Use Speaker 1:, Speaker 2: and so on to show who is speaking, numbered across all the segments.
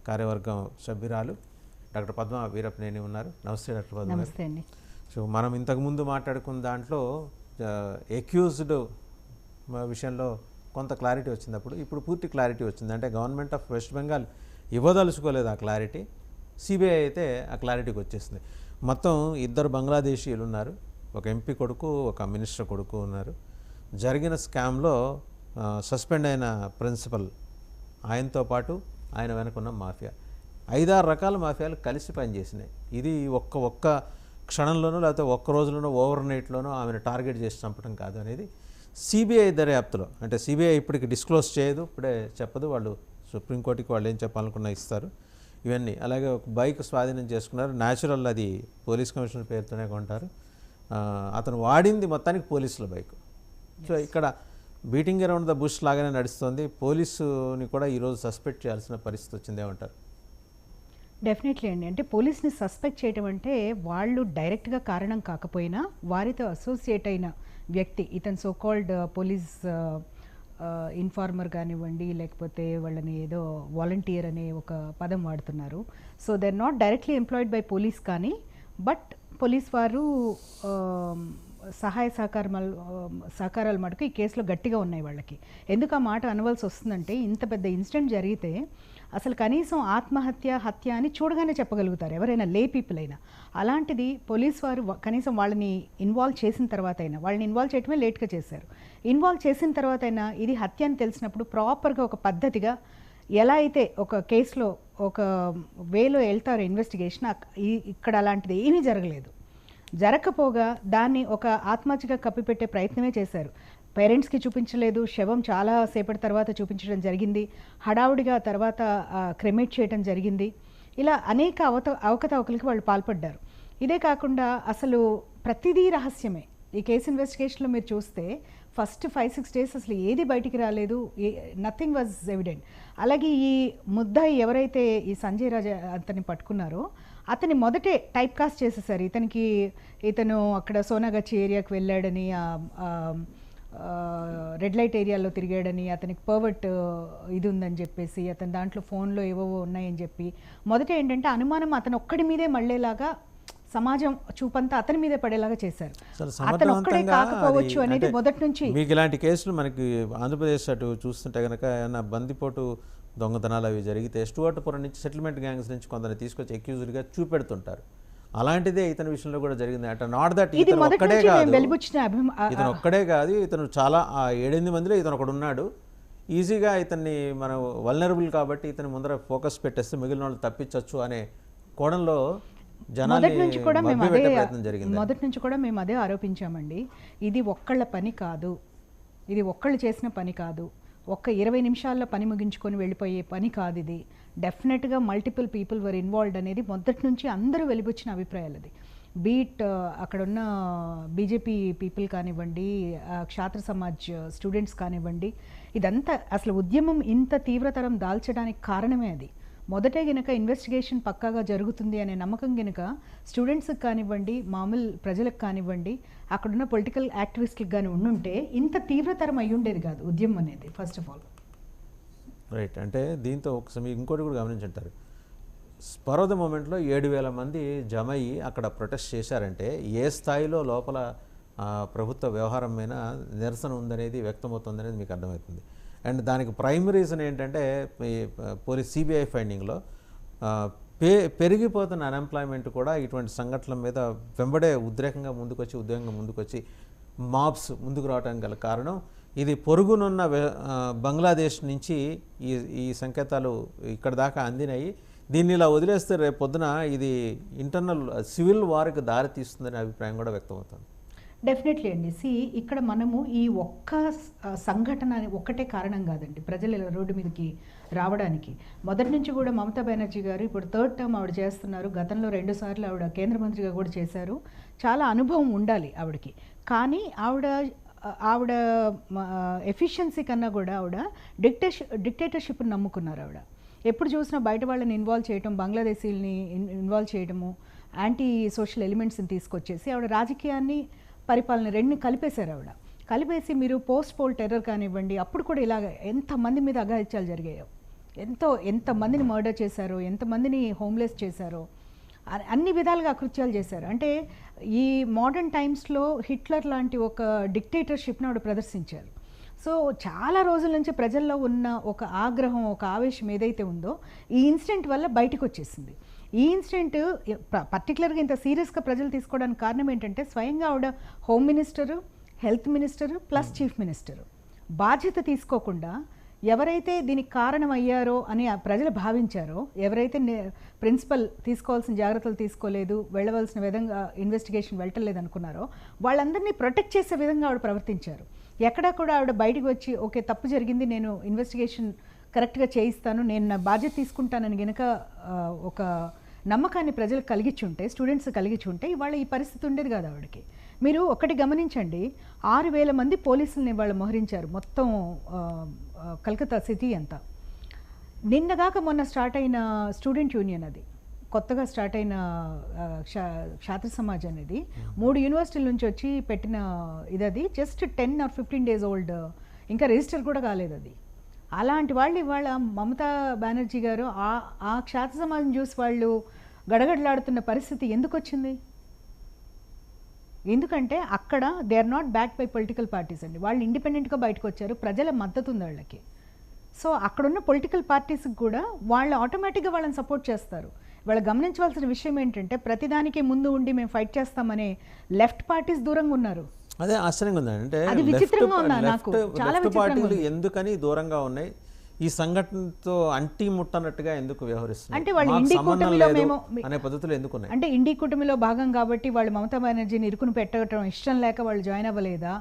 Speaker 1: కార్యవర్గం సభ్యురాలు డాక్టర్ పద్మ వీరప్పనేని ఉన్నారు. నమస్తే డాక్టర్ పద్మ.
Speaker 2: నమస్తే అండి.
Speaker 1: సో మనం ఇంతకుముందు మాట్లాడుకున్న దాంట్లో ఎక్యూజ్డ్ విషయంలో కొంత క్లారిటీ వచ్చినప్పుడు ఇప్పుడు పూర్తి క్లారిటీ వచ్చింది. అంటే గవర్నమెంట్ ఆఫ్ వెస్ట్ బెంగాల్ ఇవ్వదలుచుకోలేదు ఆ క్లారిటీ, సిబిఐ అయితే ఆ క్లారిటీకి వచ్చేసింది. మొత్తం 2 బంగ్లాదేశీయులు ఉన్నారు, ఒక ఎంపీ కొడుకు, ఒక మినిస్టర్ కొడుకు ఉన్నారు. జరిగిన స్కామ్లో సస్పెండ్ అయిన ప్రిన్సిపల్, ఆయనతో పాటు ఆయన వెనుకున్న మాఫియా, 5-6 రకాల మాఫియాలు కలిసి పనిచేసినాయి. ఇది ఒక్క క్షణంలోనో లేకపోతే ఒక్క రోజులోనో ఓవర్ నైట్లోనో ఆమెను టార్గెట్ చేసి చంపడం కాదు అనేది సిబిఐ దర్యాప్తులో. అంటే సిబిఐ ఇప్పటికి డిస్క్లోజ్ చేయదు, ఇప్పుడే చెప్పదు, వాళ్ళు సుప్రీంకోర్టుకి వాళ్ళు ఏం చెప్పాలనుకున్నా ఇస్తారు ఇవన్నీ. అలాగే ఒక బైక్ స్వాధీనం చేసుకున్నారు, న్యాచురల్, అది పోలీస్ కమిషనర్ పేరుతోనే కొంటారు. అతను వాడింది మొత్తానికి పోలీసుల బైక్. సో ఇక్కడ బీటింగ్ అరౌండ్ ద బుష్ లాగానే నడుస్తుంది. పోలీసుని కూడా ఈరోజు సస్పెక్ట్ చేయాల్సిన పరిస్థితి వచ్చింది, ఏమంటారు?
Speaker 2: డెఫినెట్లీ అండి. అంటే పోలీస్ని సస్పెక్ట్ చేయడం అంటే వాళ్ళు డైరెక్ట్గా కారణం కాకపోయినా వారితో అసోసియేట్ అయిన వ్యక్తి, ఇతను సోకాల్డ్ పోలీస్ ఇన్ఫార్మర్ కానివ్వండి, లేకపోతే వాళ్ళని ఏదో వాలంటీర్ అనే ఒక పదం వాడుతున్నారు. So they are not directly employed by police, కానీ బట్ పోలీస్ వారు సహాయ సహకారాలు మటుకు ఈ కేసులో గట్టిగా ఉన్నాయి వాళ్ళకి. ఎందుకు ఆ మాట అనవలసి వస్తుందంటే, ఇంత పెద్ద ఇన్సిడెంట్ జరిగితే అసలు కనీసం ఆత్మహత్య, హత్య అని చూడగానే చెప్పగలుగుతారు ఎవరైనా, లే పీపుల్ అయినా. అలాంటిది పోలీస్ వారు కనీసం వాళ్ళని ఇన్వాల్వ్ చేసిన తర్వాత అయినా, వాళ్ళని ఇన్వాల్వ్ చేయటమే లేట్గా చేశారు, ఇన్వాల్వ్ చేసిన తర్వాత అయినా ఇది హత్య అని తెలిసినప్పుడు ప్రాపర్గా ఒక పద్ధతిగా ఎలా అయితే ఒక కేసులో ఒక వేలో వెళ్తారో ఇన్వెస్టిగేషన్, ఇక్కడ అలాంటిది ఏమీ జరగలేదు. జరగకపోగా దాన్ని ఒక ఆత్మహత్యగా కప్పిపెట్టే ప్రయత్నమే చేశారు. పేరెంట్స్కి చూపించలేదు, శవం చాలా సేపటి తర్వాత చూపించడం జరిగింది, హడావుడిగా తర్వాత క్రెమేట్ చేయడం జరిగింది. ఇలా అనేక అవకతవకలకి వాళ్ళు పాల్పడ్డారు. ఇదే కాకుండా అసలు ప్రతిదీ రహస్యమే. ఈ కేసు ఇన్వెస్టిగేషన్లో మీరు చూస్తే ఫస్ట్ 5-6 డేస్ అసలు ఏది బయటికి రాలేదు, నథింగ్ వాజ్ ఎవిడెంట్. అలాగే ఈ ముద్దాయి ఎవరైతే ఈ సంజయ్ రాజా అతన్ని పట్టుకున్నారో అతని మొదటే టైప్ కాస్ట్ చేసేసారు. ఇతను అక్కడ సోనాగచ్చి ఏరియాకి వెళ్ళాడని, రెడ్ లైట్ ఏరియాలో తిరిగాడని, అతనికి పర్వర్ట్ ఇది ఉందని చెప్పేసి, అతని దాంట్లో ఫోన్లో ఏవో ఉన్నాయని చెప్పి మొదట ఏంటంటే అనుమానం అతను ఒక్కడి మీదే మళ్ళేలాగా సమాజం చూపంతా అతని మీదే పడేలాగా చేశారు. అతను ఒక్కడే కాకపోవచ్చు అనేది మొదటి నుంచి.
Speaker 1: మీకు ఇలాంటి కేసులు మనకి ఆంధ్రప్రదేశ్ అటు చూస్తుంటే కనుక ఏమన్నా బందిపోటు దొంగతనాలు అవి జరిగితే స్టూవర్ట్పురం నుంచి సెటిల్మెంట్ గ్యాంగ్స్ నుంచి కొందరిని తీసుకొచ్చి అక్యూజ్డ్గా చూపెడుతుంటారు. అలాంటిదే ఇతని విషయంలో కూడా జరిగింది. అంటే నాట్ దట్ ఇతను ఒక్కడే కాదు, ఇతను చాలా 7-8 మందిలో ఇతను ఒకడు ఉన్నాడు. ఈజీగా ఇతన్ని మనం వల్నరబుల్ కాబట్టి ఇతని ముందర ఫోకస్ పెట్టేస్తే మిగిలిన వాళ్ళు తప్పించవచ్చు అనే కోణంలో
Speaker 2: మొదటి నుంచి కూడా మేము అదే ఆరోపించామండి. ఇది ఒక్కళ్ళ పని కాదు, ఇది ఒక్కళ్ళు చేసిన పని కాదు, ఒక్క 20 నిమిషాల్లో పని ముగించుకొని వెళ్ళిపోయే పని కాదు ఇది. డెఫినెట్గా మల్టిపుల్ పీపుల్ వర్ ఇన్వాల్వ్డ్ అనేది మొదటి నుంచి అందరూ వెలిబుచ్చిన అభిప్రాయాలు. అది బీట్ అక్కడున్న బీజేపీ పీపుల్ కానివ్వండి, క్షాత్ర సమాజ్ స్టూడెంట్స్ కానివ్వండి, ఇదంతా అసలు ఉద్యమం ఇంత తీవ్రతరం దాల్చడానికి కారణమే అది. మొదటే గనక ఇన్వెస్టిగేషన్ పక్కాగా జరుగుతుంది అనే నమ్మకం గనక స్టూడెంట్స్కి కానివ్వండి, మామూలు ప్రజలకు కానివ్వండి, అక్కడున్న పొలిటికల్ యాక్టివిస్ట్లకు కానీ ఉండుంటే ఇంత తీవ్రతరం అయి ఉండేది కాదు ఉద్యమం అనేది. First of all
Speaker 1: right. అంటే దీంతో ఒకసారి ఇంకోటి కూడా గమనించుంటారు, స్పర్ ఆఫ్ ద మూమెంట్లో 7,000 మంది జమ అయ్యి అక్కడ ప్రొటెస్ట్ చేశారంటే ఏ స్థాయిలో లోపల ప్రభుత్వ వ్యవహారం మీద నిరసన ఉందనేది వ్యక్తమవుతుందనేది మీకు అర్థమవుతుంది. అండ్ దానికి ప్రైమ్ రీజన్ ఏంటంటే పోలీస్ సిబిఐ ఫైండింగ్లో పెరిగిపోతున్న అన్ఎంప్లాయ్మెంట్ కూడా ఇటువంటి సంఘటనల మీద వెంబడే ఉద్రేకంగా ముందుకొచ్చి మాబ్స్ ముందుకు రావడానికి గల కారణం ఇది పొరుగునున్న బంగ్లాదేశ్ నుంచి ఈ సంకేతాలు ఇక్కడ దాకా అందినాయి. దీన్ని ఇలా వదిలేస్తే రేపు పొద్దున ఇది ఇంటర్నల్ సివిల్ వార్కి దారి తీస్తుందనే అభిప్రాయం కూడా వ్యక్తమవుతుంది.
Speaker 2: డెఫినెట్లీ అండి. ఇక్కడ మనము ఈ ఒక్క సంఘటన ఒక్కటే కారణం కాదండి ప్రజలు రోడ్డు మీదకి రావడానికి. మొదటి నుంచి కూడా మమతా బెనర్జీ గారు ఇప్పుడు 3rd టర్మ్ ఆవిడ చేస్తున్నారు. గతంలో 2 సార్లు ఆవిడ కేంద్ర మంత్రిగా కూడా చేశారు. చాలా అనుభవం ఉండాలి ఆవిడకి. కానీ ఆవిడ ఎఫిషియన్సీ కన్నా కూడా ఆవిడ డిక్టేటర్షిప్ని నమ్ముకున్నారు. ఆవిడ ఎప్పుడు చూసినా బయట వాళ్ళని ఇన్వాల్వ్ చేయటం, బంగ్లాదేశీల్ని ఇన్వాల్వ్ చేయడము, యాంటీ సోషల్ ఎలిమెంట్స్ని తీసుకొచ్చేసి ఆవిడ రాజకీయాన్ని, పరిపాలన రెండుని కలిపేశారు. ఆవిడ కలిపేసి మీరు పోల్ టెర్రర్ కానివ్వండి, అప్పుడు కూడా ఇలాగ ఎంతమంది మీద అఘాయిత్యాలు జరిగాయో. ఎంతమందిని మర్డర్ చేశారో, ఎంతమందిని హోమ్లెస్ చేశారో, అన్ని విధాలుగా అకృత్యాలు చేశారు. అంటే ఈ మోడర్న్ టైమ్స్లో హిట్లర్ లాంటి ఒక డిక్టేటర్షిప్ను ఆవిడ ప్రదర్శించారు. సో చాలా రోజుల నుంచి ప్రజల్లో ఉన్న ఒక ఆగ్రహం, ఒక ఆవేశం ఏదైతే ఉందో ఈ ఇన్సిడెంట్ వల్ల బయటకు వచ్చేసింది. ఈ ఇన్సిడెంట్ పర్టికులర్గా ఇంత సీరియస్గా ప్రజలు తీసుకోవడానికి కారణం ఏంటంటే స్వయంగా ఆవిడ home minister, health minister plus chief minister బాధ్యత తీసుకోకుండా ఎవరైతే దీనికి కారణం అయ్యారో అని ప్రజలు భావించారో, ఎవరైతే ప్రిన్సిపల్ తీసుకోవాల్సిన జాగ్రత్తలు తీసుకోలేదు, వెళ్ళవలసిన విధంగా ఇన్వెస్టిగేషన్ వెళ్ళలేదు అనుకున్నారో వాళ్ళందరినీ ప్రొటెక్ట్ చేసే విధంగా ఆవిడ ప్రవర్తించారు. ఎక్కడా కూడా ఆవిడ బయటకు వచ్చి ఓకే తప్పు జరిగింది, నేను ఇన్వెస్టిగేషన్ కరెక్ట్గా చేయిస్తాను, నేను నా బాధ్యత తీసుకుంటానని గనక ఒక నమ్మకాన్ని ప్రజలకు కలిగించుంటే, స్టూడెంట్స్ కలిగించుంటే ఇవాళ ఈ పరిస్థితి ఉండేది కాదు ఆవిడకి. మీరు ఒకటి గమనించండి, 6,000 మంది పోలీసుల్ని వాళ్ళు మోహరించారు మొత్తం కలకత్తా సిటీ అంతా. నిన్నగాక మొన్న స్టార్ట్ అయిన స్టూడెంట్ యూనియన్, అది కొత్తగా స్టార్ట్ అయిన క్షాత్ర సమాజ్ అనేది 3 యూనివర్సిటీల నుంచి వచ్చి పెట్టిన ఇది జస్ట్ 10 or 15 days ఓల్డ్, ఇంకా రిజిస్టర్ కూడా కాలేదు అది. అలాంటి వాళ్ళు ఇవాళ మమతా బెనర్జీ గారు ఆ క్షాత్ర సమాజం చూసి వాళ్ళు గడగడలాడుతున్న పరిస్థితి ఎందుకు వచ్చింది? ఎందుకంటే అక్కడ they are not backed by political parties అండి. వాళ్ళు ఇండిపెండెంట్గా బయటకు వచ్చారు, ప్రజల మద్దతు ఉంది వాళ్ళకి. సో అక్కడున్న పొలిటికల్ పార్టీస్కి కూడా వాళ్ళు ఆటోమేటిక్గా వాళ్ళని సపోర్ట్ చేస్తారు. వాళ్ళు గమనించవలసిన విషయం ఏంటంటే ప్రతిదానికి ముందు ఉండి మేము ఫైట్ చేస్తామనే లెఫ్ట్ పార్టీస్ దూరంగా ఉన్నారు.
Speaker 1: అదే ఆశ్చర్యంగా ఉంది. అంటే
Speaker 2: అది విచిత్రంగా ఉందా నాకు, చాలా
Speaker 1: పార్టీలు ఎందుకని దూరంగా ఉన్నాయి, ఈ సంఘటనతో అంటి ముట్టనట్టుగా ఎందుకు వ్యవహరిస్తున్నారు,
Speaker 2: అంటే వాళ్ళు ఇండి కూటమిలో మేము
Speaker 1: అనే పద్ధతులు ఎందుకు ఉన్నాయి?
Speaker 2: అంటే ఇండి కూటమిలో భాగం కాబట్టి వాళ్ళు మమతా బెనర్జీని ఇరుకుని పెట్టడం ఇష్టం లేక వాళ్ళు జాయిన్ అవ్వలేదా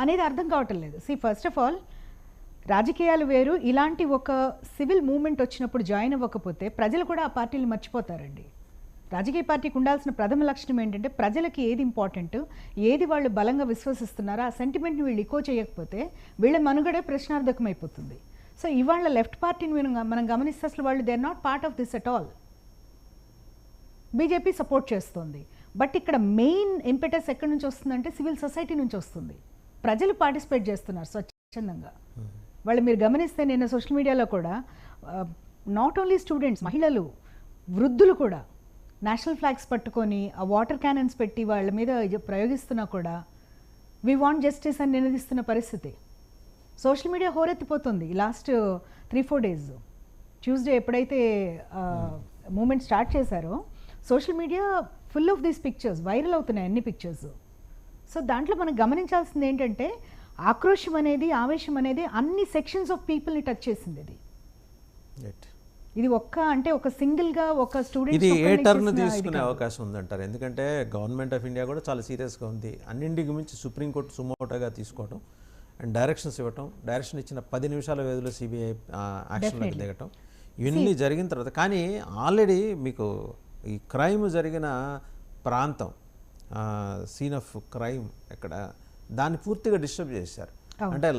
Speaker 2: అనేది అర్థం కావటం లేదు. ఫస్ట్ ఆఫ్ ఆల్ రాజకీయాలు వేరు, ఇలాంటి ఒక సివిల్ మూవ్మెంట్ వచ్చినప్పుడు జాయిన్ అవ్వకపోతే ప్రజలు కూడా ఆ పార్టీలు మర్చిపోతారండి. రాజకీయ పార్టీకి ఉండాల్సిన ప్రథమ లక్షణం ఏంటంటే ప్రజలకి ఏది ఇంపార్టెంట్, ఏది వాళ్ళు బలంగా విశ్వసిస్తున్నారో ఆ సెంటిమెంట్ని వీళ్ళు ఎక్కువ చేయకపోతే వీళ్ళ మనుగడే ప్రశ్నార్థకమైపోతుంది. సో ఇవాళ లెఫ్ట్ పార్టీని మనం గమనిస్తే అసలు వాళ్ళు they are not part of this at all. BJP support చేస్తుంది, బట్ ఇక్కడ మెయిన్ ఇంపెటస్ ఎక్కడి నుంచి వస్తుందంటే సివిల్ సొసైటీ నుంచి వస్తుంది. ప్రజలు పార్టిసిపేట్ చేస్తున్నారు స్వచ్ఛందంగా. వాళ్ళు మీరు గమనిస్తే నిన్న సోషల్ మీడియాలో కూడా నాట్ ఓన్లీ స్టూడెంట్స్, మహిళలు, వృద్ధులు కూడా నేషనల్ ఫ్లాగ్స్ పట్టుకొని ఆ వాటర్ క్యానన్స్ పెట్టి వాళ్ళ మీద ప్రయోగిస్తున్నా కూడా వీ వాంట్ జస్టిస్ అని నినదిస్తున్న పరిస్థితి. సోషల్ మీడియా హోరెత్తిపోతుంది. లాస్ట్ 3-4 days ట్యూస్డే ఎప్పుడైతే మూమెంట్ స్టార్ట్ చేశారో social media full of these pictures viral అవుతున్నాయి, అన్ని పిక్చర్స్. సో దాంట్లో మనం గమనించాల్సింది ఏంటంటే ఆక్రోషం అనేది, ఆవేశం అనేది అన్ని సెక్షన్స్ ఆఫ్ పీపుల్ని టచ్ చేసింది. ఇది ఒక సింగిల్గా ఒక స్టూడెంట్
Speaker 1: ఇది ఏ టర్న్ తీసుకునే అవకాశం ఉందంటారు? ఎందుకంటే గవర్నమెంట్ ఆఫ్ ఇండియా కూడా చాలా సీరియస్గా ఉంది. అన్నింటికి మించి సుప్రీంకోర్టు సుమోటోగా తీసుకోవటం అండ్ డైరెక్షన్స్ ఇవ్వటం, డైరెక్షన్ ఇచ్చిన 10 నిమిషాల వ్యవధిలో సిబిఐ యాక్షన్లోకి దిగటం, ఇవన్నీ జరిగిన తర్వాత కానీ ఆల్రెడీ మీకు ఈ క్రైమ్ జరిగిన ప్రాంతం, సీన్ ఆఫ్ క్రైమ్ ఎక్కడ, దాన్ని పూర్తిగా డిస్టర్బ్ చేశారు. అంటే